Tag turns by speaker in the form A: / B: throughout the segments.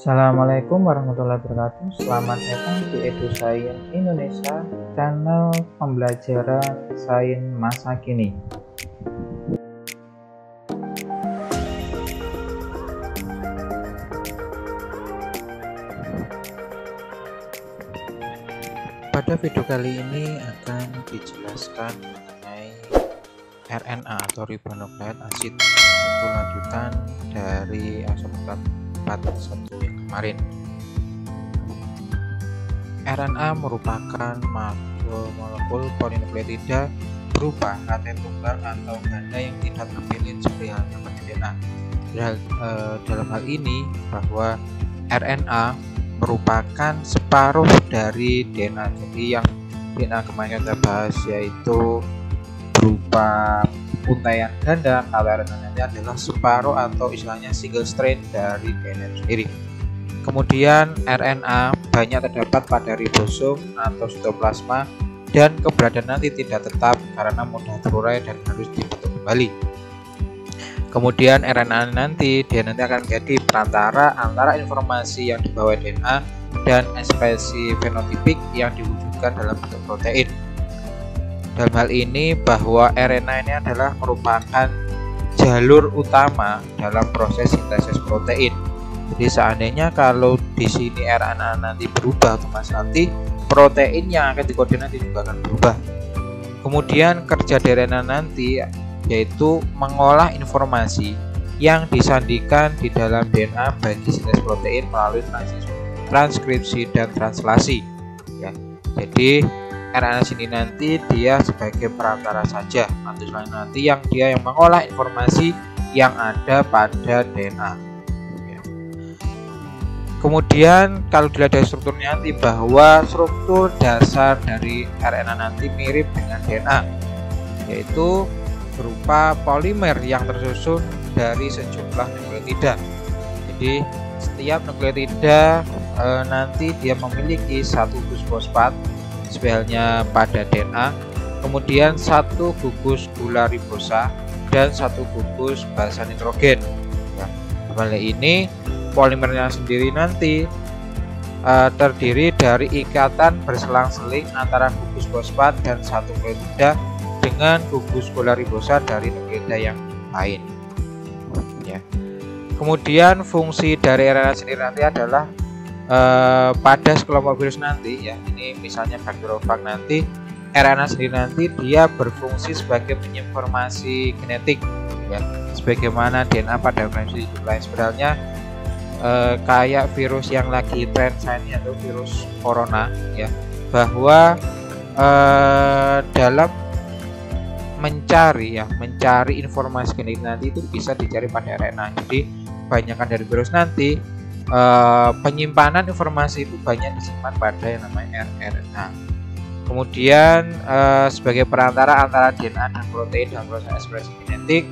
A: Assalamualaikum warahmatullahi wabarakatuh. Selamat datang di EduScience Indonesia, channel pembelajaran sains masa kini. Pada video kali ini akan dijelaskan mengenai RNA atau ribonucleic acid, itu lanjutan dari episode 41 yang kemarin. RNA merupakan molekul polinukleotida berupa rantai tunggal atau ganda yang tidak terpilih seperti halnya pada DNA. Dalam hal ini bahwa RNA merupakan separuh dari DNA. Jadi yang DNA kemarin kita bahas yaitu berupa untaian ganda, kalau RNA adalah separuh atau istilahnya single strand dari DNA sendiri. Kemudian RNA banyak terdapat pada ribosom atau sitoplasma dan keberadaan nanti tidak tetap karena mudah terurai dan harus dibentuk kembali. Kemudian RNA nanti akan menjadi perantara antara informasi yang dibawa DNA dan ekspresi fenotipik yang diwujudkan dalam bentuk protein. Dalam hal ini bahwa RNA ini adalah merupakan jalur utama dalam proses sintesis protein. Jadi seandainya kalau di sini RNA nanti berubah, otomatis nanti protein yang akan dikode nanti juga akan berubah. Kemudian kerja dari RNA nanti yaitu mengolah informasi yang disandikan di dalam DNA bagi sintesis protein melalui transkripsi dan translasi. Ya, jadi RNA sini nanti dia sebagai perantara saja, atau nanti yang mengolah informasi yang ada pada DNA. Ya. Kemudian kalau dilihat dari strukturnya nanti bahwa struktur dasar dari RNA nanti mirip dengan DNA, yaitu berupa polimer yang tersusun dari sejumlah nukleotida. Jadi setiap nukleotida nanti dia memiliki satu gugus fosfat sebenarnya pada DNA, kemudian satu gugus gula ribosa dan satu gugus basa nitrogen. Ya, kali ini polimernya sendiri nanti terdiri dari ikatan berselang-seling antara gugus fosfat dan satu nukleotida dengan gugus gula ribosa dari nukleotida yang lain. Ya. Kemudian fungsi dari RNA sendiri nanti adalah pada sekelompok virus nanti, ya ini misalnya bakteriofag nanti, RNA sendiri nanti dia berfungsi sebagai penyinformasi genetik, ya sebagaimana DNA pada organisme lain. Sebenarnya kayak virus yang lagi tren saat ini atau virus corona, ya bahwa dalam mencari informasi genetik nanti itu bisa dicari pada RNA. Jadi kebanyakan dari virus nanti penyimpanan informasi itu banyak disimpan pada yang namanya rRNA. Kemudian sebagai perantara antara DNA dan protein dalam proses ekspresi genetik.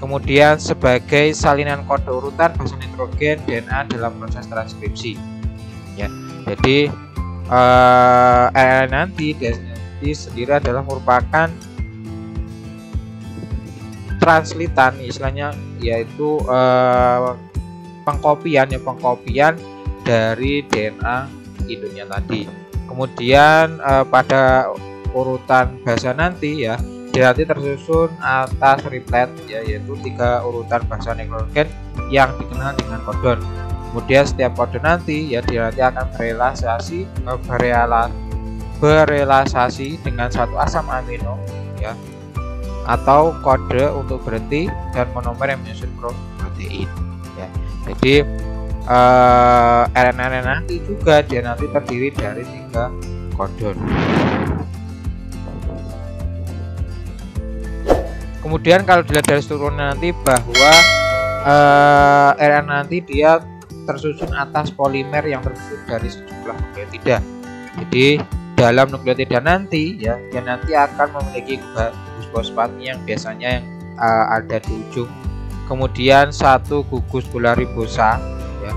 A: Kemudian sebagai salinan kode urutan basa nitrogen DNA dalam proses transkripsi. Ya, jadi RNA nanti sendiri adalah merupakan translitan, istilahnya yaitu pengkopian dari DNA induknya tadi. Kemudian pada urutan basa nanti ya dia nanti tersusun atas triplet, ya yaitu 3 urutan basa nitrogen yang dikenal dengan kodon. Kemudian setiap kode nanti ya dia nanti akan berelasasi dengan satu asam amino, ya atau kode untuk berhenti dan monomer yang menyusun protein. Ya, jadi RNA nanti juga dia nanti terdiri dari 3 kodon. Kemudian kalau dilihat dari strukturnya nanti bahwa RNA nanti dia tersusun atas polimer yang tersusun dari sejumlah nukleotida. Jadi dalam nukleotida nanti ya dia nanti akan memiliki gugus fosfat yang biasanya yang ada di ujung, kemudian satu gugus gula ribosa, ya,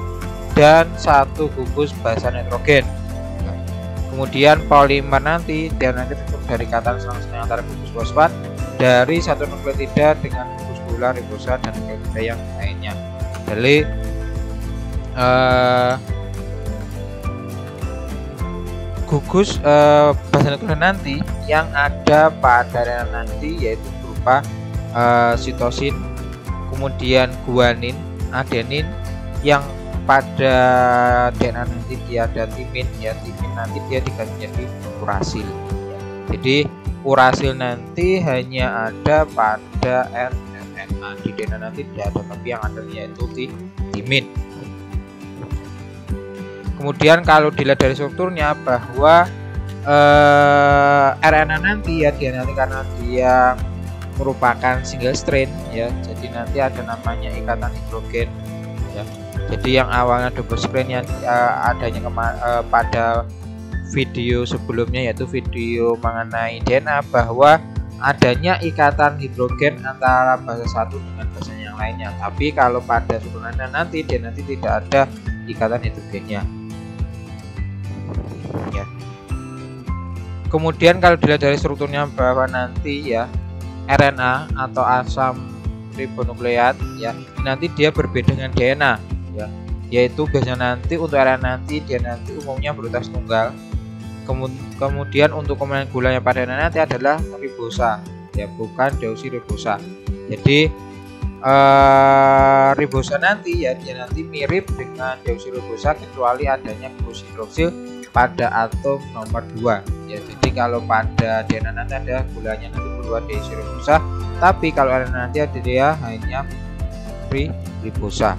A: dan satu gugus basa nitrogen. Ya. Kemudian polimer nanti dia nanti terbentuk dari ikatan selang-seling antara gugus fosfat dari satu nukleotida dengan gugus gula ribosa dan nukleotida yang lainnya. Jadi gugus basa nuklear nanti yang ada pada RNA nanti yaitu berupa sitosin, kemudian guanin, adenin, yang pada DNA nanti dia ada timin, ya timin nanti dia diganti menjadi urasil. Jadi urasil nanti hanya ada pada RNA, di DNA nanti tidak ada, tapi yang ada yaitu timin. Kemudian kalau dilihat dari strukturnya bahwa RNA nanti ya dia nanti karena dia merupakan single strain ya, jadi nanti ada namanya ikatan hidrogen ya. Jadi yang awalnya double strain yang adanya pada video sebelumnya yaitu video mengenai DNA bahwa adanya ikatan hidrogen antara basa satu dengan basa yang lainnya. Tapi kalau pada strukturnya nanti dia nanti tidak ada ikatan hidrogennya. Ya. Kemudian kalau dilihat dari strukturnya bahwa nanti ya RNA atau asam ribonukleat ya nanti dia berbeda dengan DNA ya, yaitu biasanya nanti untuk RNA nanti dia nanti umumnya berutas tunggal. Kemudian untuk komponen gulanya pada RNA nanti adalah ribosa ya, bukan deoksiribosa. Jadi ribosa nanti ya dia nanti mirip dengan deoksiribosa kecuali adanya glukosid hidroksil pada atom nomor 2 ya. Jadi kalau pada DNA nanti ada gulanya nanti berdua deoksiribosa, tapi kalau RNA nanti ada dia hanya ribosa.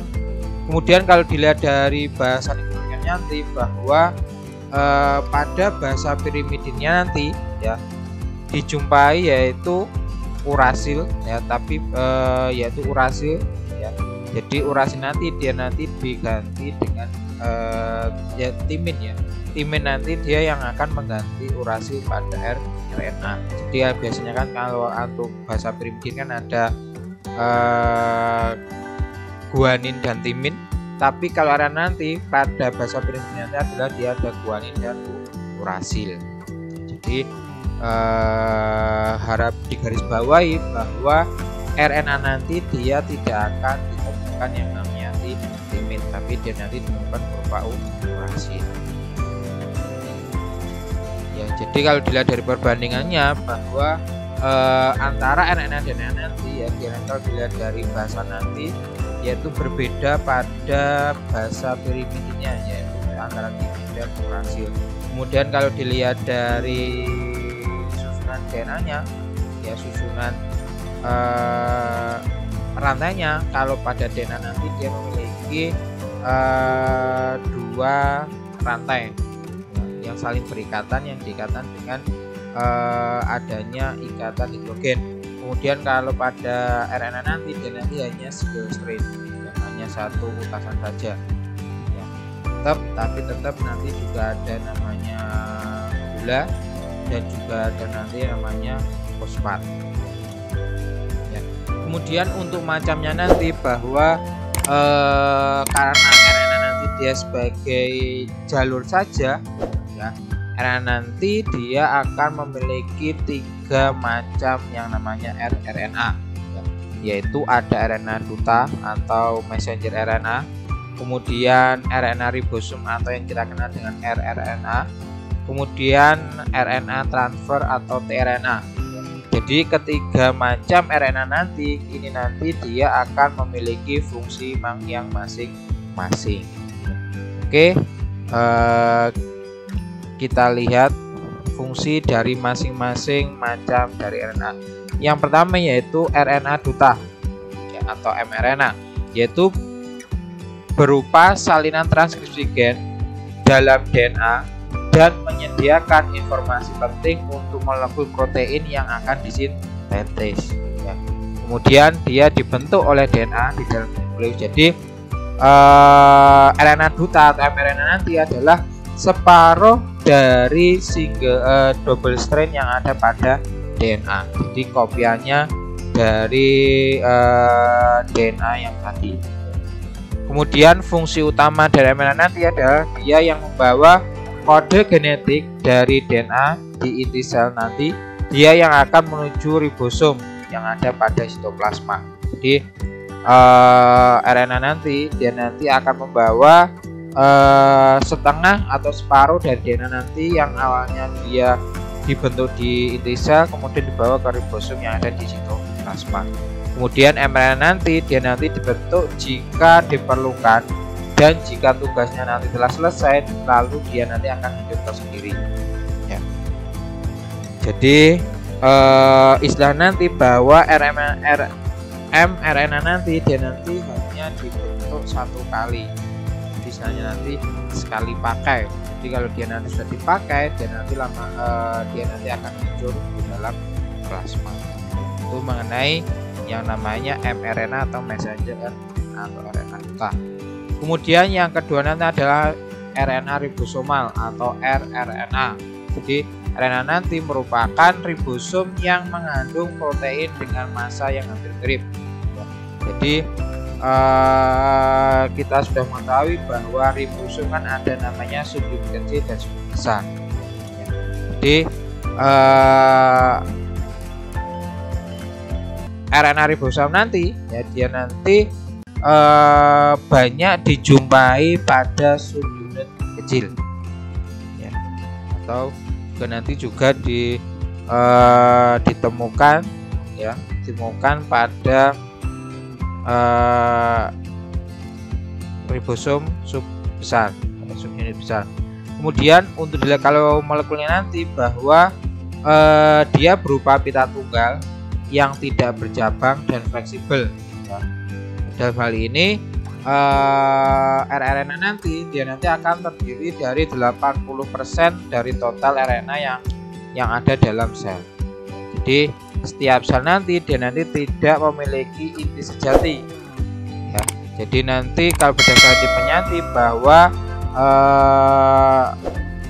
A: Kemudian kalau dilihat dari bahasa nukleonya nanti bahwa pada bahasa pirimidinnya nanti ya dijumpai yaitu urasil ya, tapi yaitu urasil ya. Jadi urasil nanti dia nanti diganti dengan ya timin ya. Timin nanti dia yang akan mengganti urasil pada RNA. Jadi ya, biasanya kan kalau untuk bahasa pirimidin kan ada guanin dan timin. Tapi kalau RNA nanti pada bahasa pirimidin nanti adalah dia ada guanin dan urasil. Jadi harap digarisbawahi bahwa RNA nanti dia tidak akan ditemukan yang namanya timin, tapi dia nanti ditemukan berupa urasil. Ya, jadi kalau dilihat dari perbandingannya bahwa antara RNA dan DNA nanti ya, kalau dilihat dari bahasa nanti yaitu berbeda pada bahasa pirimidinnya yaitu antara timin dan urasil. Kemudian kalau dilihat dari susunan DNA-nya ya, susunan rantainya, kalau pada DNA nanti dia memiliki 2 rantai yang saling berikatan, yang diikatan dengan adanya ikatan hidrogen. Kemudian kalau pada RNA nanti dia nanti hanya single strain ya, hanya satu utasan saja ya. Tapi tetap nanti juga ada namanya gula dan juga ada nanti namanya fosfat ya. Kemudian untuk macamnya nanti bahwa karena RNA nanti dia sebagai jalur saja ya, RNA nanti dia akan memiliki 3 macam yang namanya rRNA ya, yaitu ada RNA duta atau messenger RNA, kemudian RNA ribosum atau yang kita kenal dengan rRNA, kemudian RNA transfer atau tRNA. Jadi ketiga macam RNA nanti ini nanti dia akan memiliki fungsi yang masing-masing. Oke, kita lihat fungsi dari masing-masing macam dari RNA. Yang pertama yaitu RNA duta ya, atau mRNA, yaitu berupa salinan transkripsi gen dalam DNA dan menyediakan informasi penting untuk molekul protein yang akan disintetis ya. Kemudian dia dibentuk oleh DNA di dalam nukleus. Jadi RNA duta atau mRNA nanti adalah separuh dari double strain yang ada pada DNA. Jadi kopiannya dari DNA yang tadi. Kemudian fungsi utama dari mRNA nanti adalah dia yang membawa kode genetik dari DNA di inti sel nanti, dia yang akan menuju ribosom yang ada pada sitoplasma. Jadi RNA nanti, dia nanti akan membawa setengah atau separuh dari DNA nanti yang awalnya dia dibentuk di inti sel, kemudian dibawa ke ribosom yang ada di sitoplasma. Kemudian mRNA nanti dia nanti dibentuk jika diperlukan, dan jika tugasnya nanti telah selesai, lalu dia nanti akan hidup tersendiri. Ya. Jadi istilah nanti bahwa mRNA nanti dia nanti hanya dibentuk satu kali. Istilahnya nanti sekali pakai. Jadi kalau dia nanti sudah dipakai, dia nanti akan muncul di dalam plasma. Itu mengenai yang namanya mRNA atau messenger atau RNA. Kemudian yang kedua nanti adalah RNA ribosomal atau rRNA. Jadi RNA nanti merupakan ribosom yang mengandung protein dengan massa yang hampir mirip. Jadi kita sudah mengetahui bahwa ribosom kan ada namanya subunit kecil dan subunit besar. Jadi RNA ribosom nanti ya dia nanti banyak dijumpai pada subunit kecil ya, atau juga ditemukan pada ribosom subunit besar. Kemudian untuk dilihat kalau molekulnya nanti bahwa dia berupa pita tunggal yang tidak bercabang dan fleksibel ya. Dalam hal ini rRNA nanti dia nanti akan terdiri dari 80% dari total RNA yang ada dalam sel. Jadi setiap sel nanti dia nanti tidak memiliki inti sejati ya. Jadi nanti kalau berdasarkan tipenya nanti bahwa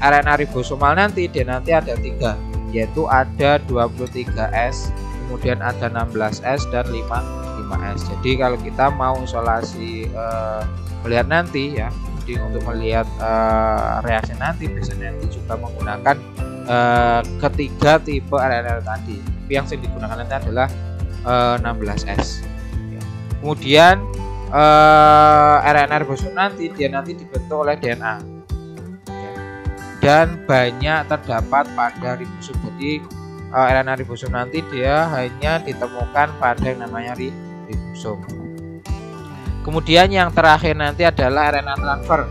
A: RNA ribosomal nanti dia nanti ada 3, yaitu ada 23S, kemudian ada 16S dan 5S. Jadi kalau kita mau isolasi melihat nanti ya, jadi untuk melihat reaksi nanti biasanya nanti juga menggunakan ketiga tipe RNA tadi. Tapi yang sering digunakan nanti adalah 16S. Ya. Kemudian RNA ribosom nanti dia nanti dibentuk oleh DNA ya. Dan banyak terdapat pada ribosom. Jadi RNA ribosom nanti dia hanya ditemukan pada yang namanya ribosom. Kemudian yang terakhir nanti adalah RNA transfer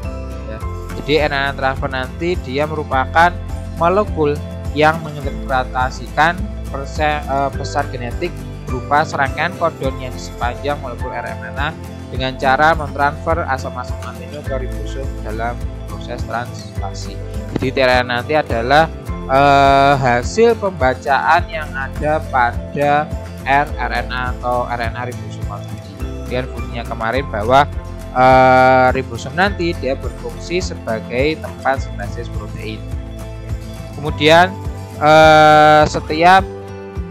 A: ya. Jadi RNA transfer nanti dia merupakan molekul yang menginterpretasikan pesan genetik berupa serangkaian kodon yang sepanjang molekul RNA dengan cara mentransfer asam-asam amino ke ribosom dalam proses translasi. Jadi RNA nanti adalah hasil pembacaan yang ada pada rRNA atau RNA ribosomal tadi. Kemudian fungsinya kemarin bahwa ribosom nanti dia berfungsi sebagai tempat sintesis protein. Kemudian setiap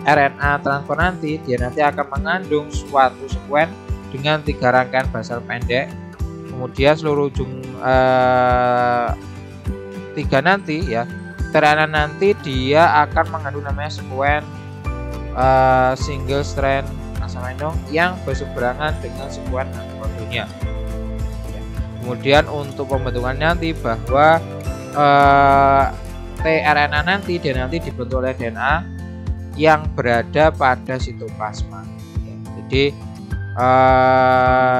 A: RNA transfer nanti dia nanti akan mengandung suatu sekuen dengan 3 rangkaian basal pendek. Kemudian seluruh ujung 3 nanti ya, RNA nanti dia akan mengandung namanya sekuen single strand asam amino yang berseberangan dengan sekuen kodonnya. Kemudian untuk pembentukan nanti bahwa tRNA nanti dia nanti dibentuk oleh DNA yang berada pada sitoplasma. Jadi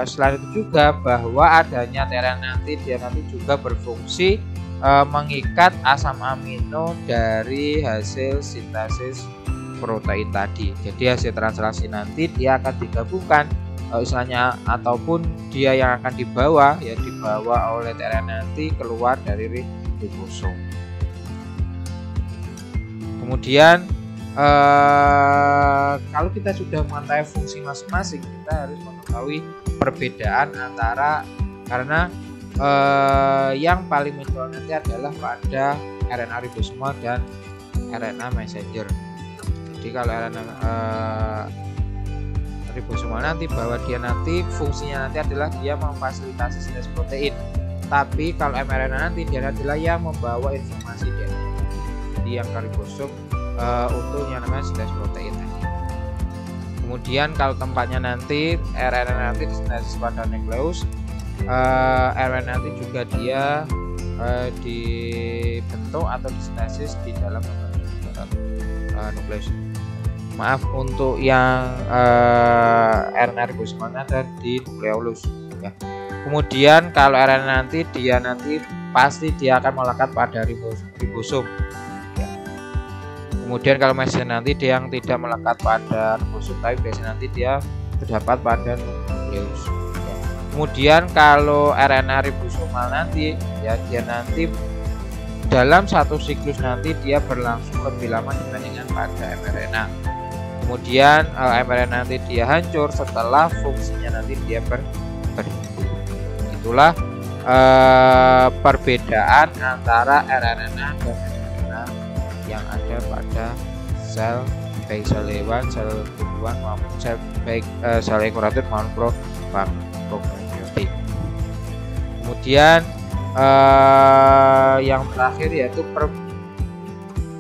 A: selain itu juga bahwa adanya tRNA nanti dia nanti juga berfungsi mengikat asam amino dari hasil sintesis protein tadi. Jadi hasil translasi nanti dia akan digabungkan istilahnya ataupun dia yang akan dibawa oleh tRNA nanti keluar dari ribosom. Kemudian kalau kita sudah mengetahui fungsi masing-masing, kita harus mengetahui perbedaan antara, karena yang paling menonjol nanti adalah pada RNA ribosomal dan RNA messenger. Jadi kalau RNA ribosomal nanti bahwa dia nanti fungsinya nanti adalah dia memfasilitasi sintesis protein. Tapi kalau mRNA nanti dia adalah yang membawa informasi DNA. Jadi yang ke ribosom untuk yang namanya sintesis protein tadi. Kemudian kalau tempatnya nanti RNA nanti disintesis pada nukleus, RNA nanti juga dia dibentuk atau disintesis di dalam nukleus. Maaf, untuk yang RNA ribosomalnya ada di nukleolus ya. Kemudian kalau RNA nanti pasti dia akan melekat pada ribosom ya. Kemudian kalau messenger nanti dia yang tidak melekat pada ribosom, tapi biasanya nanti dia terdapat pada nukleus ya. Kemudian kalau RNA ribosomal nanti ya, dia nanti dalam satu siklus nanti dia berlangsung lebih lama dibandingkan pada mRNA. Kemudian mRNA nanti dia hancur setelah fungsinya nanti dia berhenti. Itulah perbedaan antara RNA dan mRNA yang ada pada sel, baik sel hewan, sel tumbuhan maupun sel eukaryotik maupun prokaryotik. Kemudian yang terakhir yaitu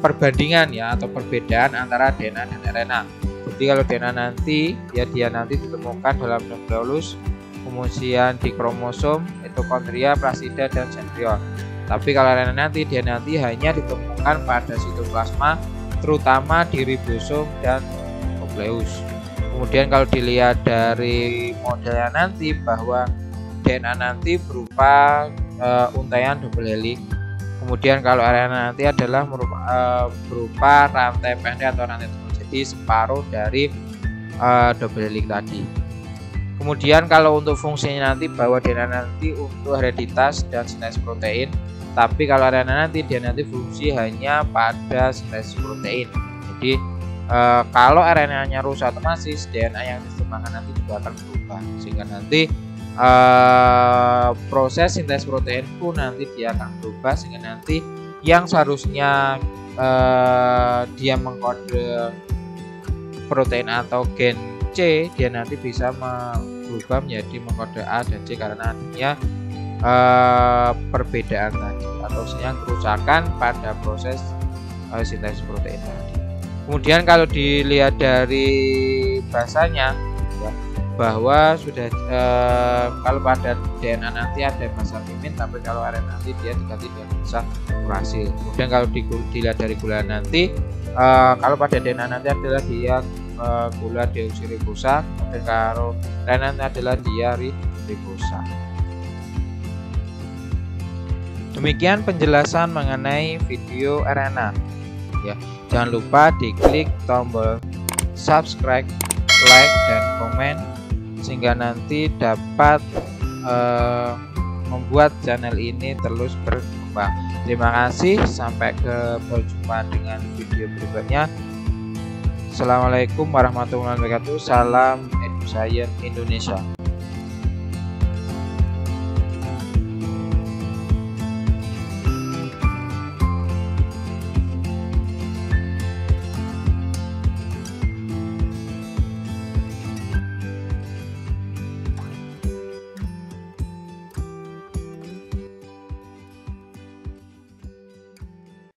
A: perbandingan ya, atau perbedaan antara DNA dan RNA. Jadi kalau DNA nanti ya dia nanti ditemukan dalam nukleolus, kemudian di kromosom, mitokondria, plasida dan sentriol. Tapi kalau RNA nanti dia nanti hanya ditemukan pada sitoplasma, terutama di ribosom dan nukleus. Kemudian kalau dilihat dari modelnya nanti bahwa DNA nanti berupa untaian double helix. Kemudian kalau RNA nanti adalah berupa rantai pendek atau rantai tunggal, jadi separuh dari double helix tadi. Kemudian kalau untuk fungsinya nanti bahwa DNA nanti untuk hereditas dan sintesis protein, tapi kalau RNA nanti dia nanti fungsi hanya pada sintesis protein. Jadi kalau RNA-nya rusak otomatis DNA yang ditemukan nanti juga akan berubah, sehingga nanti proses sintesis protein pun nanti dia akan berubah, sehingga nanti yang seharusnya dia mengkode protein atau gen C, dia nanti bisa berubah menjadi mengkode A dan C karena adanya perbedaan tadi atau kerusakan pada proses sintesis protein tadi. Kemudian kalau dilihat dari bahasanya ya, bahwa sudah kalau pada DNA nanti ada bahasa mimin, tapi kalau RNA nanti dia diganti dengan bahasa urasil. Kemudian kalau dilihat dari gula nanti kalau pada DNA nanti adalah dia gula deoksiribosa, dan kalau RNA nanti adalah dia ribosa. Demikian penjelasan mengenai video RNA ya. Jangan lupa diklik tombol subscribe, like dan komen sehingga nanti dapat membuat channel ini terus berkembang. Terima kasih, sampai berjumpa dengan video berikutnya. Assalamualaikum warahmatullahi wabarakatuh. Salam EduScience Indonesia.